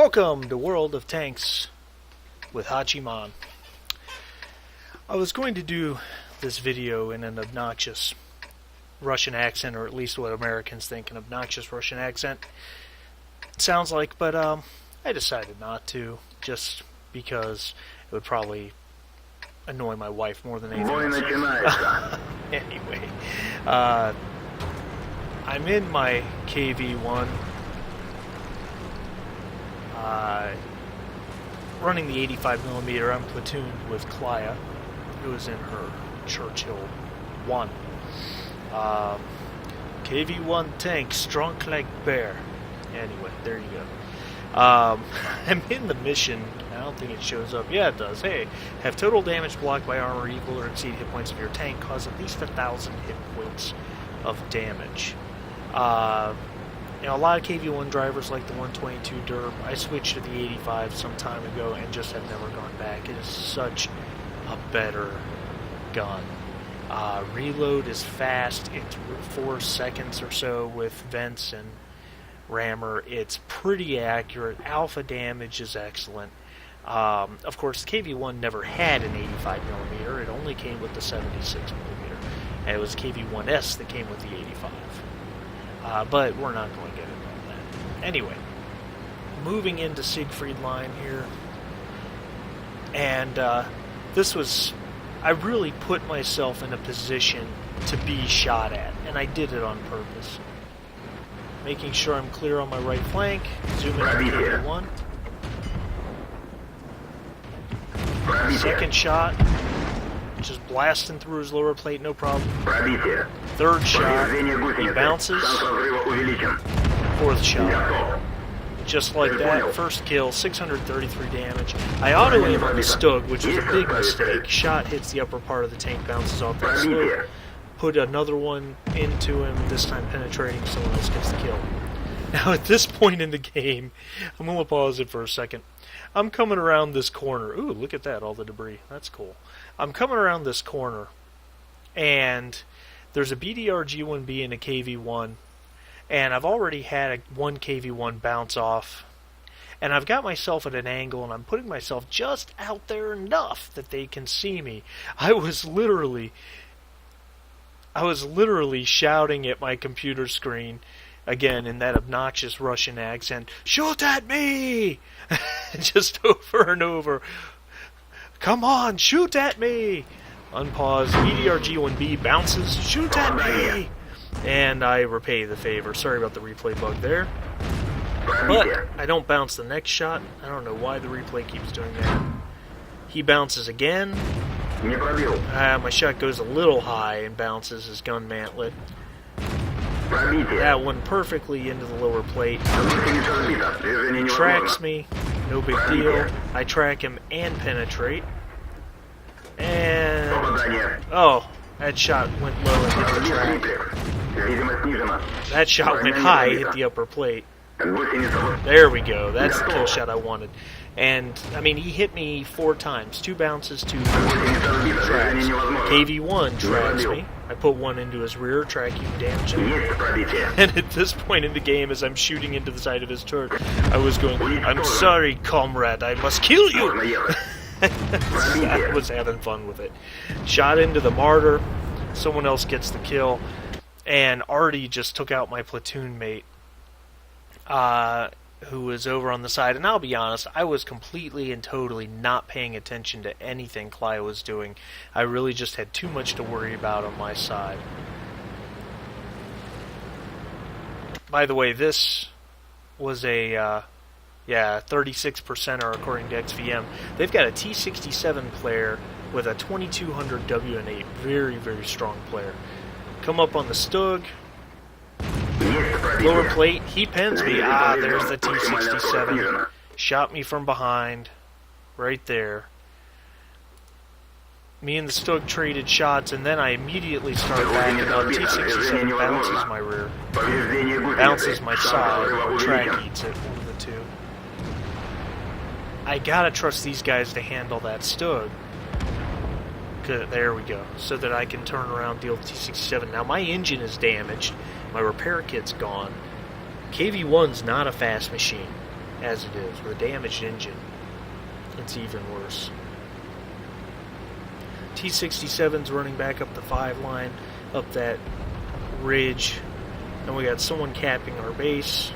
Welcome to World of Tanks with Hachiman. I was going to do this video in an obnoxious Russian accent, or at least what Americans think an obnoxious Russian accent sounds like, but I decided not to, just because it would probably annoy my wife more than anything else. Anyway, I'm in my KV-1, running the 85mm. I'm platooned with Klaya, who is in her Churchill 1. KV-1 tank, strong like bear. Anyway, there you go. I'm in the mission. I don't think it shows up. Yeah, it does. Hey, have total damage blocked by armor equal or exceed hit points of your tank, cause at least 1,000 hit points of damage. You know, a lot of KV-1 drivers like the 122 Derb. I switched to the 85 some time ago and just have never gone back. It is such a better gun. Reload is fast. It's 4 seconds or so with vents and rammer. It's pretty accurate. Alpha damage is excellent. Of course, the KV-1 never had an 85mm. It only came with the 76mm. And it was KV-1S that came with the 85. But we're not going to get into all that. Anyway, moving into Siegfried line here. And this was... I really put myself in a position to be shot at. And I did it on purpose. Making sure I'm clear on my right flank. Zoom in on KV-1. Second shot. Just blasting through his lower plate, no problem. Third shot, he bounces. Fourth shot. Just like that, first kill, 633 damage. I auto-aim on the Stug, which was a big mistake. Shot hits the upper part of the tank, bounces off the Stug. Put another one into him, this time penetrating, someone else gets the kill. Now at this point in the game, I'm going to pause it for a second. I'm coming around this corner. Ooh, look at that, all the debris. That's cool. I'm coming around this corner, and there's a BDR G1B and a KV-1, and I've already had one KV-1 bounce off, and I've got myself at an angle, and I'm putting myself just out there enough that they can see me. I was literally shouting at my computer screen, again in that obnoxious Russian accent, "Shoot at me!" just over and over. Come on, shoot at me! Unpause. BDR G1B bounces. Shoot at me! And I repay the favor. Sorry about the replay bug there. But I don't bounce the next shot. I don't know why the replay keeps doing that. He bounces again. My shot goes a little high and bounces his gun mantlet. That one perfectly into the lower plate. He tracks me. No big deal. I track him and penetrate. And... oh, that shot went low and hit the track. That shot went high, hit the upper plate. There we go. That's the kill shot I wanted. And, I mean, he hit me 4 times. 2 bounces, 2 tracks. KV-1 tracks me. I put one into his rear, tracking damage. And at this point in the game, as I'm shooting into the side of his turret, I was going, "I'm sorry, comrade, I must kill you!" I was having fun with it. Shot into the martyr. Someone else gets the kill. And Artie just took out my platoon mate, who was over on the side. And I'll be honest, I was completely and totally not paying attention to anything Klaya was doing. I really just had too much to worry about on my side. By the way, this was a 36%er according to XVM. They've got a T67 player with a 2200 WN8. Very, very strong player. Come up on the Stug. Lower plate, he pins me. Ah, there's the T67. Shot me from behind. Right there. Me and the Stug traded shots, and then I immediately start backing up. T67 bounces my rear. Bounces my side, or track eats it, one of the two. I gotta trust these guys to handle that Stug. There we go. So that I can turn around, deal with T67. Now my engine is damaged. My repair kit's gone. KV-1's not a fast machine. as it is. With a damaged engine, it's even worse. T-67's running back up the 5 line, up that ridge, and we got someone capping our base,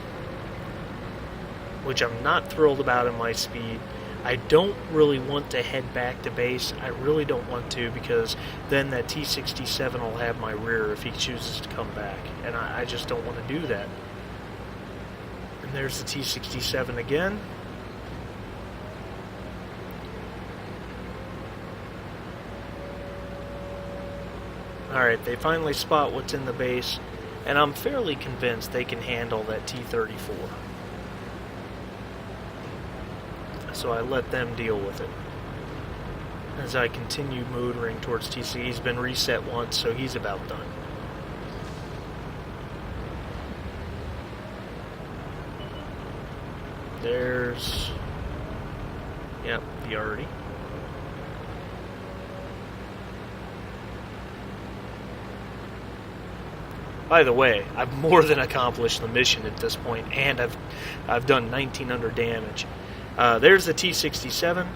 which I'm not thrilled about in my speed. I don't really want to head back to base. I really don't want to, because then that T-67 will have my rear if he chooses to come back, and I just don't want to do that. And there's the T-67 again. Alright, they finally spot what's in the base, and I'm fairly convinced they can handle that T-34. So I let them deal with it. As I continue motoring towards TC, he's been reset once, so he's about done. There's... yep, the Artie. By the way, I've more than accomplished the mission at this point, and I've done 1,900 damage. There's the T-67.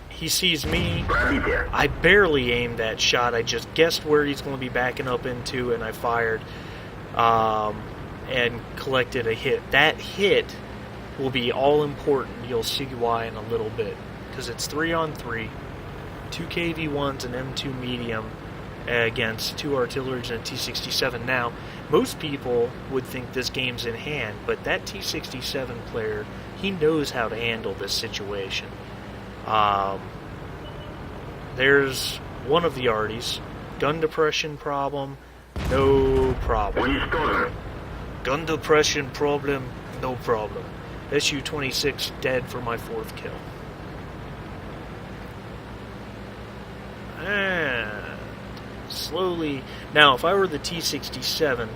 He sees me. I barely aimed that shot. I just guessed where he's going to be backing up into, and I fired and collected a hit. That hit will be all important. You'll see why in a little bit, because it's 3-on-3, 2 KV-1s and M2 medium against 2 artilleries and a T-67. Now, most people would think this game's in hand, but that T-67 player, he knows how to handle this situation. There's one of the Arties. Gun depression problem, no problem. Gun depression problem, no problem. SU-26 dead for my 4th kill. And slowly... now, if I were the T-67...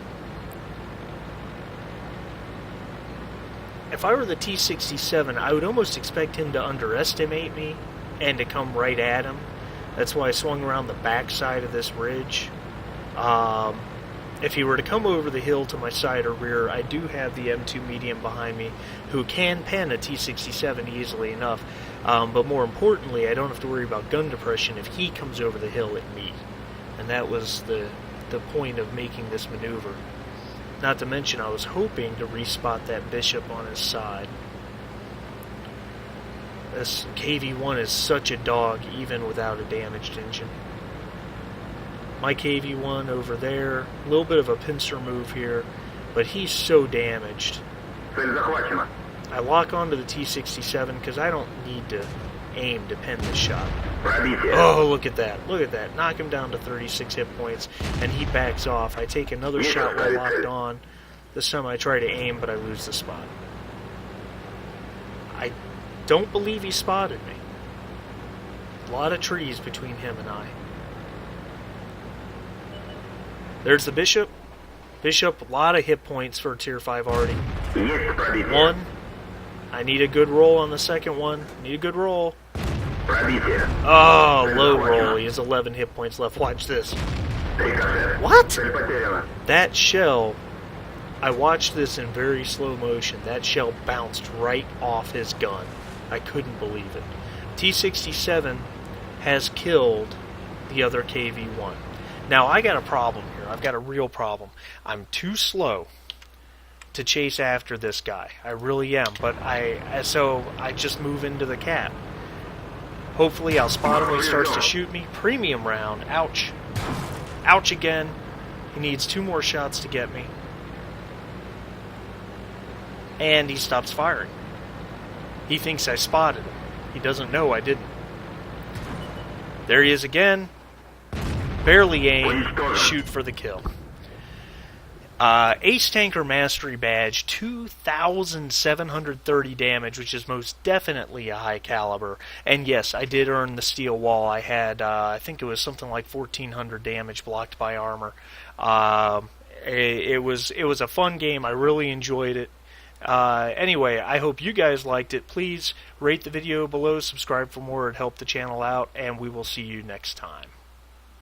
if I were the T-67, I would almost expect him to underestimate me and to come right at him. That's why I swung around the backside of this ridge. If he were to come over the hill to my side or rear, I do have the M2 medium behind me who can pen a T-67 easily enough. But more importantly, I don't have to worry about gun depression if he comes over the hill at me. And that was the point of making this maneuver. Not to mention, I was hoping to respot that bishop on his side. This KV-1 is such a dog, even without a damaged engine. My KV-1 over there, a little bit of a pincer move here, but he's so damaged. I lock onto the T-67 because I don't need to aim to pen this shot. Oh, look at that. Look at that. Knock him down to 36 hit points, and he backs off. I take another shot while locked on. This time I try to aim, but I lose the spot. I don't believe he spotted me. A lot of trees between him and I. There's the bishop. Bishop, a lot of hit points for a tier 5 Artie. 1. I need a good roll on the second one. Need a good roll. Oh, low roll. He has 11 hit points left. Watch this. What? That shell, I watched this in very slow motion. That shell bounced right off his gun. I couldn't believe it. T-67 has killed the other KV-1. Now, I got a problem here. I've got a real problem. I'm too slow to chase after this guy. I really am. But so I just move into the cap. Hopefully I'll spot him when he starts to shoot me. Premium round. Ouch. Ouch again. He needs 2 more shots to get me. And he stops firing. He thinks I spotted him. He doesn't know I didn't. There he is again. Barely aim. Shoot for the kill. Ace Tanker Mastery Badge, 2,730 damage, which is most definitely a high caliber. And yes, I did earn the steel wall. I had, I think it was something like 1,400 damage blocked by armor. It was a fun game. I really enjoyed it. Anyway, I hope you guys liked it. Please rate the video below, subscribe for more, it helped the channel out, and we will see you next time.